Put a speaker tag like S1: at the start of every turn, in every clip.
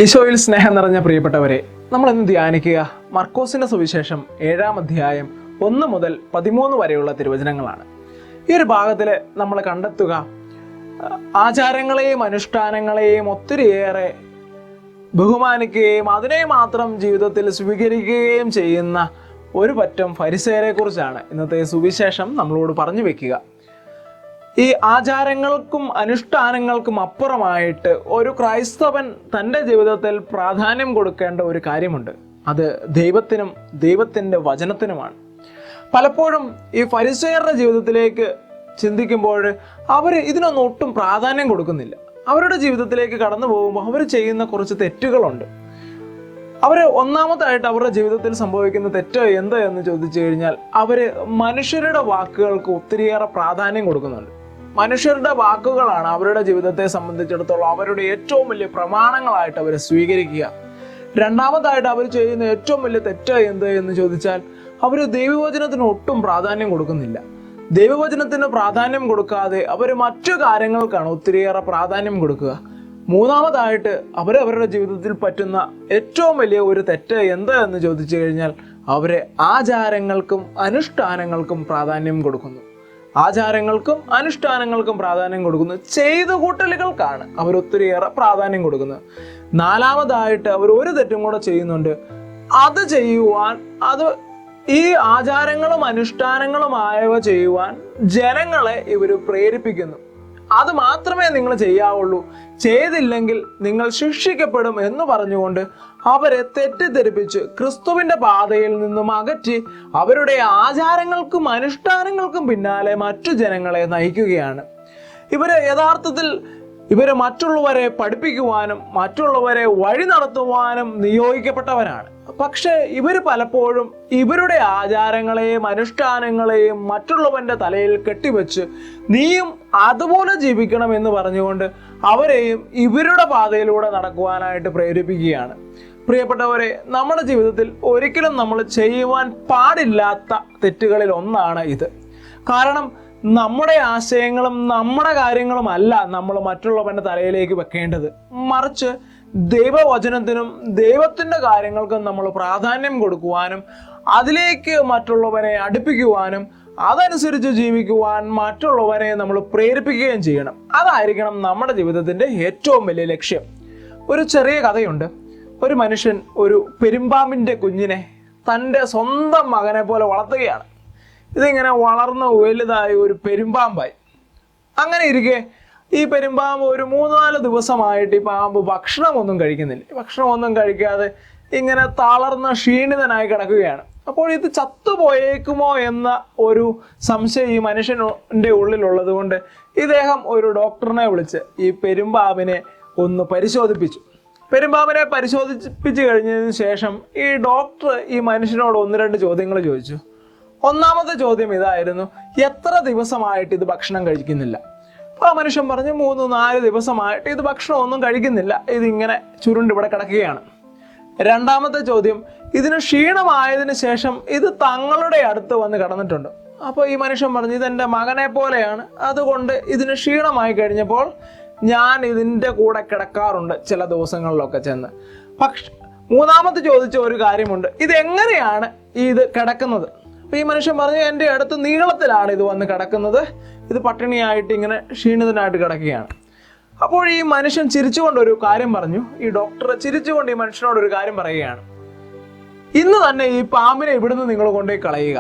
S1: ഈശോയിൽ സ്നേഹം നിറഞ്ഞ പ്രിയപ്പെട്ടവരെ, നമ്മൾ ഇന്ന് ധ്യാനിക്കുക മർക്കോസിന്റെ സുവിശേഷം 7-ാം അധ്യായം 1 മുതൽ 13 വരെയുള്ള തിരുവചനങ്ങളാണ്. ഈ ഒരു ഭാഗത്തിൽ നമ്മൾ കണ്ടെത്തുക ആചാരങ്ങളെയും അനുഷ്ഠാനങ്ങളെയും ഒത്തിരിയേറെ ബഹുമാനിക്കുകയും അതിനെ മാത്രം ജീവിതത്തിൽ സ്വീകരിക്കുകയും ചെയ്യുന്ന ഒരു പറ്റം ഫരിസേയരെ കുറിച്ചാണ് ഇന്നത്തെ സുവിശേഷം നമ്മളോട് പറഞ്ഞു വെക്കുക. ഈ ആചാരങ്ങൾക്കും അനുഷ്ഠാനങ്ങൾക്കും അപ്പുറമായിട്ട് ഒരു ക്രൈസ്തവൻ തൻ്റെ ജീവിതത്തിൽ പ്രാധാന്യം കൊടുക്കേണ്ട ഒരു കാര്യമുണ്ട്. അത് ദൈവത്തിനും ദൈവത്തിൻ്റെ വചനത്തിനുമാണ്. പലപ്പോഴും ഈ ഫരിസേയരുടെ ജീവിതത്തിലേക്ക് ചിന്തിക്കുമ്പോൾ അവർ ഇതിനൊന്നും ഒട്ടും പ്രാധാന്യം കൊടുക്കുന്നില്ല. അവരുടെ ജീവിതത്തിലേക്ക് കടന്നു പോകുമ്പോൾ അവർ ചെയ്യുന്ന കുറച്ച് തെറ്റുകളുണ്ട്. ഒന്നാമതായിട്ട് അവരുടെ ജീവിതത്തിൽ സംഭവിക്കുന്ന തെറ്റ് എന്ത് എന്ന് ചോദിച്ചു കഴിഞ്ഞാൽ, അവർ മനുഷ്യരുടെ വാക്കുകൾക്ക് ഒത്തിരിയേറെ പ്രാധാന്യം കൊടുക്കുന്നുണ്ട്. മനുഷ്യരുടെ വാക്കുകളാണ് അവരുടെ ജീവിതത്തെ സംബന്ധിച്ചിടത്തോളം അവരുടെ ഏറ്റവും വലിയ പ്രമാണങ്ങളായിട്ട് അവർ സ്വീകരിക്കുക. രണ്ടാമതായിട്ട് അവർ ചെയ്യുന്ന ഏറ്റവും വലിയ തെറ്റ് എന്ത് എന്ന് ചോദിച്ചാൽ, അവർ ദൈവവചനത്തിന് ഒട്ടും പ്രാധാന്യം കൊടുക്കുന്നില്ല. ദൈവവചനത്തിന് പ്രാധാന്യം കൊടുക്കാതെ അവർ മറ്റു കാര്യങ്ങൾക്കാണ് ഒത്തിരിയേറെ പ്രാധാന്യം കൊടുക്കുക. മൂന്നാമതായിട്ട് അവരുടെ ജീവിതത്തിൽ പറ്റുന്ന ഏറ്റവും വലിയ ഒരു തെറ്റ് എന്ത് എന്ന് ചോദിച്ചു കഴിഞ്ഞാൽ, അവരെ ആചാരങ്ങൾക്കും അനുഷ്ഠാനങ്ങൾക്കും പ്രാധാന്യം കൊടുക്കുന്നു. ആചാരങ്ങൾക്കും അനുഷ്ഠാനങ്ങൾക്കും പ്രാധാന്യം കൊടുക്കുന്നു. ചെയ്തു കൂട്ടലുകൾക്കാണ് അവർ ഒത്തിരിയേറെ പ്രാധാന്യം കൊടുക്കുന്നത്. നാലാമതായിട്ട് അവർ ഒരു തെറ്റും കൂടെ ചെയ്യുന്നുണ്ട്. അത് ചെയ്യുവാൻ, ഈ ആചാരങ്ങളും അനുഷ്ഠാനങ്ങളുമായവ ചെയ്യുവാൻ ജനങ്ങളെ ഇവർ പ്രേരിപ്പിക്കുന്നു. അത് മാത്രമേ നിങ്ങൾ ചെയ്യാവുള്ളൂ, ചെയ്തില്ലെങ്കിൽ നിങ്ങൾ ശിക്ഷിക്കപ്പെടും എന്ന് പറഞ്ഞുകൊണ്ട് അവരെ തെറ്റിദ്ധരിപ്പിച്ച് ക്രിസ്തുവിന്റെ പാതയിൽ നിന്നും അകറ്റി അവരുടെ ആചാരങ്ങൾക്കും അനുഷ്ഠാനങ്ങൾക്കും പിന്നാലെ മറ്റു ജനങ്ങളെ നയിക്കുകയാണ്. യഥാർത്ഥത്തിൽ മറ്റുള്ളവരെ പഠിപ്പിക്കുവാനും മറ്റുള്ളവരെ വഴി നടത്തുവാനും നിയോഗിക്കപ്പെട്ടവരാണ്. പക്ഷെ പലപ്പോഴും ഇവരുടെ ആചാരങ്ങളെയും അനുഷ്ഠാനങ്ങളെയും മറ്റുള്ളവന്റെ തലയിൽ കെട്ടിവെച്ച് നീയും അതുപോലെ ജീവിക്കണം എന്ന് പറഞ്ഞുകൊണ്ട് അവരെയും ഇവരുടെ പാതയിലൂടെ നടക്കുവാനായിട്ട് പ്രേരിപ്പിക്കുകയാണ്. പ്രിയപ്പെട്ടവരെ, നമ്മുടെ ജീവിതത്തിൽ ഒരിക്കലും നമ്മൾ ചെയ്യുവാൻ പാടില്ലാത്ത തെറ്റുകളിൽ ഒന്നാണ് ഇത്. കാരണം നമ്മുടെ ആശയങ്ങളും നമ്മുടെ കാര്യങ്ങളും അല്ല നമ്മൾ മറ്റുള്ളവന്റെ തലയിലേക്ക് വെക്കേണ്ടത്. മറിച്ച് ദൈവവചനത്തിനും ദൈവത്തിൻ്റെ കാര്യങ്ങൾക്കും നമ്മൾ പ്രാധാന്യം കൊടുക്കുവാനും അതിലേക്ക് മറ്റുള്ളവരെ അടുപ്പിക്കുവാനും അതനുസരിച്ച് ജീവിക്കുവാൻ മറ്റുള്ളവരെ നമ്മൾ പ്രേരിപ്പിക്കുകയും ചെയ്യണം. അതായിരിക്കണം നമ്മുടെ ജീവിതത്തിൻ്റെ ഏറ്റവും വലിയ ലക്ഷ്യം. ഒരു ചെറിയ കഥയുണ്ട്. ഒരു മനുഷ്യൻ ഒരു പെരുമ്പാമ്പിൻ്റെ കുഞ്ഞിനെ തൻ്റെ സ്വന്തം മകനെ പോലെ വളർത്തുകയാണ്. ഇതിങ്ങനെ വളർന്ന് വലുതായി ഒരു പെരുമ്പാമ്പായി. അങ്ങനെ ഇരിക്കെ ഈ പെരുമ്പാമ്പ് ഒരു 3-4 ദിവസമായിട്ട് ഈ പാമ്പ് ഭക്ഷണമൊന്നും കഴിക്കുന്നില്ല. ഭക്ഷണമൊന്നും കഴിക്കാതെ ഇങ്ങനെ തളർന്ന ക്ഷീണിതനായി കിടക്കുകയാണ്. അപ്പോൾ ഇത് ചത്തുപോയേക്കുമോ എന്ന ഒരു സംശയം ഈ മനുഷ്യൻ്റെ ഉള്ളിലുള്ളത് കൊണ്ട് ഇദ്ദേഹം ഒരു ഡോക്ടറിനെ വിളിച്ച് ഈ പെരുമ്പാമ്പിനെ ഒന്ന് പരിശോധിപ്പിച്ചു. പെരുമ്പാമ്പിനെ പരിശോധിപ്പിച്ചു കഴിഞ്ഞതിന് ശേഷം ഈ ഡോക്ടർ ഈ മനുഷ്യനോട് 1-2 ചോദ്യങ്ങൾ ചോദിച്ചു. ഒന്നാമത്തെ ചോദ്യം ഇതായിരുന്നു: എത്ര ദിവസമായിട്ട് ഇത് ഭക്ഷണം കഴിക്കുന്നില്ല? അപ്പോൾ ആ മനുഷ്യൻ പറഞ്ഞു, 3-4 ദിവസമായിട്ട് ഇത് ഭക്ഷണം ഒന്നും കഴിക്കുന്നില്ല, ഇതിങ്ങനെ ചുരുണ്ട് ഇവിടെ കിടക്കുകയാണ്. രണ്ടാമത്തെ ചോദ്യം: ഇതിന് ക്ഷീണമായതിനു ശേഷം ഇത് തങ്ങളുടെ അടുത്ത് വന്ന് കിടന്നിട്ടുണ്ട്. അപ്പോൾ ഈ മനുഷ്യൻ പറഞ്ഞു, ഇതെൻ്റെ മകനെ പോലെയാണ്, അതുകൊണ്ട് ഇതിന് ക്ഷീണമായി കഴിഞ്ഞപ്പോൾ ഞാൻ ഇതിൻ്റെ കൂടെ കിടക്കാറുണ്ട് ചില ദിവസങ്ങളിലൊക്കെ ചെന്ന്. പക്ഷെ മൂന്നാമത്തെ ചോദിച്ച ഒരു കാര്യമുണ്ട്: ഇതെങ്ങനെയാണ് ഇത് കിടക്കുന്നത്? അപ്പോൾ ഈ മനുഷ്യൻ പറഞ്ഞു, എൻ്റെ അടുത്ത് നീളത്തിലാണ് ഇത് വന്ന് കിടക്കുന്നത്, ഇത് പട്ടിണിയായിട്ട് ഇങ്ങനെ ക്ഷീണിതനായിട്ട് കിടക്കുകയാണ്. അപ്പോൾ ഈ മനുഷ്യൻ ചിരിച്ചുകൊണ്ടൊരു കാര്യം പറഞ്ഞു. ഈ ഡോക്ടർ ചിരിച്ചുകൊണ്ട് ഈ മനുഷ്യനോടൊരു കാര്യം പറയുകയാണ്: ഇന്ന് തന്നെ ഈ പാമ്പിനെ ഇവിടുന്ന് നിങ്ങൾ കൊണ്ടുപോയി കളയുക.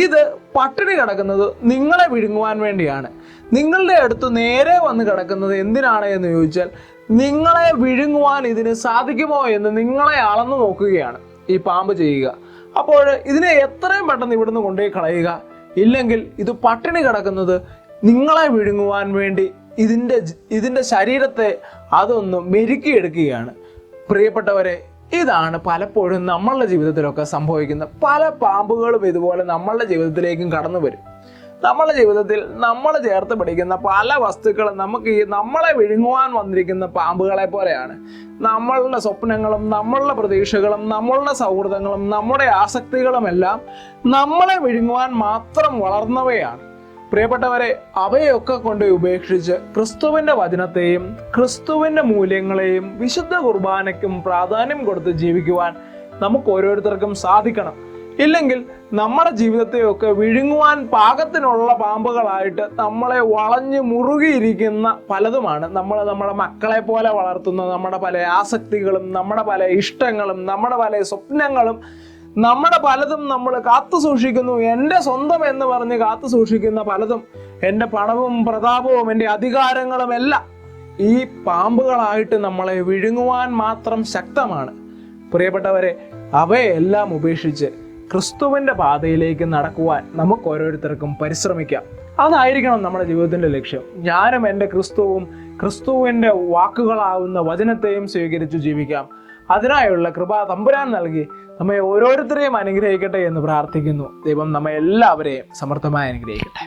S1: ഇത് പട്ടിണി കിടക്കുന്നത് നിങ്ങളെ വിഴുങ്ങുവാൻ വേണ്ടിയാണ്. നിങ്ങളുടെ അടുത്ത് നേരെ വന്ന് കിടക്കുന്നത് എന്തിനാണ് എന്ന് ചോദിച്ചാൽ, നിങ്ങളെ വിഴുങ്ങുവാൻ ഇതിന് സാധിക്കുമോ എന്ന് നിങ്ങളെ അളന്നു നോക്കുകയാണ് ഈ പാമ്പ് ചെയ്യുക. അപ്പോൾ ഇതിനെ എത്രയും പെട്ടെന്ന് ഇവിടുന്ന് കൊണ്ടുപോയി കളയുക, ഇല്ലെങ്കിൽ ഇത് പട്ടിണി കിടക്കുന്നത് നിങ്ങളെ വിഴുങ്ങുവാൻ വേണ്ടി ഇതിൻ്റെ ശരീരത്തെ അതൊന്ന് മെരുക്കിയെടുക്കുകയാണ്. പ്രിയപ്പെട്ടവരെ, ഇതാണ് പലപ്പോഴും നമ്മളുടെ ജീവിതത്തിലൊക്കെ സംഭവിക്കുന്നത്. പല പാമ്പുകളും ഇതുപോലെ നമ്മളുടെ ജീവിതത്തിലേക്കും കടന്നു വരും. നമ്മളുടെ ജീവിതത്തിൽ നമ്മൾ ചേർത്ത് പിടിക്കുന്ന പല വസ്തുക്കളും നമ്മളെ വിഴുങ്ങുവാൻ വന്നിരിക്കുന്ന പാമ്പുകളെ പോലെയാണ്. നമ്മളുടെ സ്വപ്നങ്ങളും നമ്മളുടെ പ്രതീക്ഷകളും നമ്മളുടെ സൗഹൃദങ്ങളും നമ്മുടെ ആസക്തികളുമെല്ലാം നമ്മളെ വിഴുങ്ങുവാൻ മാത്രം വളർന്നവയാണ്. പ്രിയപ്പെട്ടവരെ, അവയൊക്കെ കൊണ്ട് ഉപേക്ഷിച്ച് ക്രിസ്തുവിന്റെ വചനത്തെയും ക്രിസ്തുവിന്റെ മൂല്യങ്ങളെയും വിശുദ്ധ കുർബാനയ്ക്കും പ്രാധാന്യം കൊടുത്ത് ജീവിക്കുവാൻ നമുക്ക് ഓരോരുത്തർക്കും സാധിക്കണം. ഇല്ലെങ്കിൽ നമ്മുടെ ജീവിതത്തെയൊക്കെ വിഴുങ്ങുവാൻ പാകത്തിനുള്ള പാമ്പുകളായിട്ട് നമ്മളെ വളഞ്ഞു മുറുകിയിരിക്കുന്ന പലതുമാണ് നമ്മുടെ മക്കളെ പോലെ വളർത്തുന്ന നമ്മുടെ പല ആസക്തികളും, നമ്മുടെ പല ഇഷ്ടങ്ങളും, നമ്മുടെ പല സ്വപ്നങ്ങളും, നമ്മുടെ പലതും നമ്മൾ കാത്തു സൂക്ഷിക്കുന്നു. എൻ്റെ സ്വന്തം എന്ന് പറഞ്ഞ് കാത്തു സൂക്ഷിക്കുന്ന പലതും, എൻ്റെ പണവും പ്രതാപവും എൻ്റെ അധികാരങ്ങളും എല്ലാം ഈ പാമ്പുകളായിട്ട് നമ്മളെ വിഴുങ്ങുവാൻ മാത്രം ശക്തമാണ്. പ്രിയപ്പെട്ടവരെ, അവയെല്ലാം ഉപേക്ഷിച്ച് ക്രിസ്തുവിൻ്റെ പാതയിലേക്ക് നടക്കുവാൻ നമുക്ക് ഓരോരുത്തർക്കും പരിശ്രമിക്കാം. അതായിരിക്കണം നമ്മുടെ ജീവിതത്തിൻ്റെ ലക്ഷ്യം. ഞാനും എൻ്റെ ക്രിസ്തുവിൻ്റെ വാക്കുകളാവുന്ന വചനത്തെയും സ്വീകരിച്ചു ജീവിക്കാം. അതിനായുള്ള കൃപ തമ്പുരാൻ നൽകി നമ്മെ ഓരോരുത്തരെയും അനുഗ്രഹിക്കട്ടെ എന്ന് പ്രാർത്ഥിക്കുന്നു. ദൈവം നമ്മെ എല്ലാവരെയും സമർത്ഥമായി അനുഗ്രഹിക്കട്ടെ.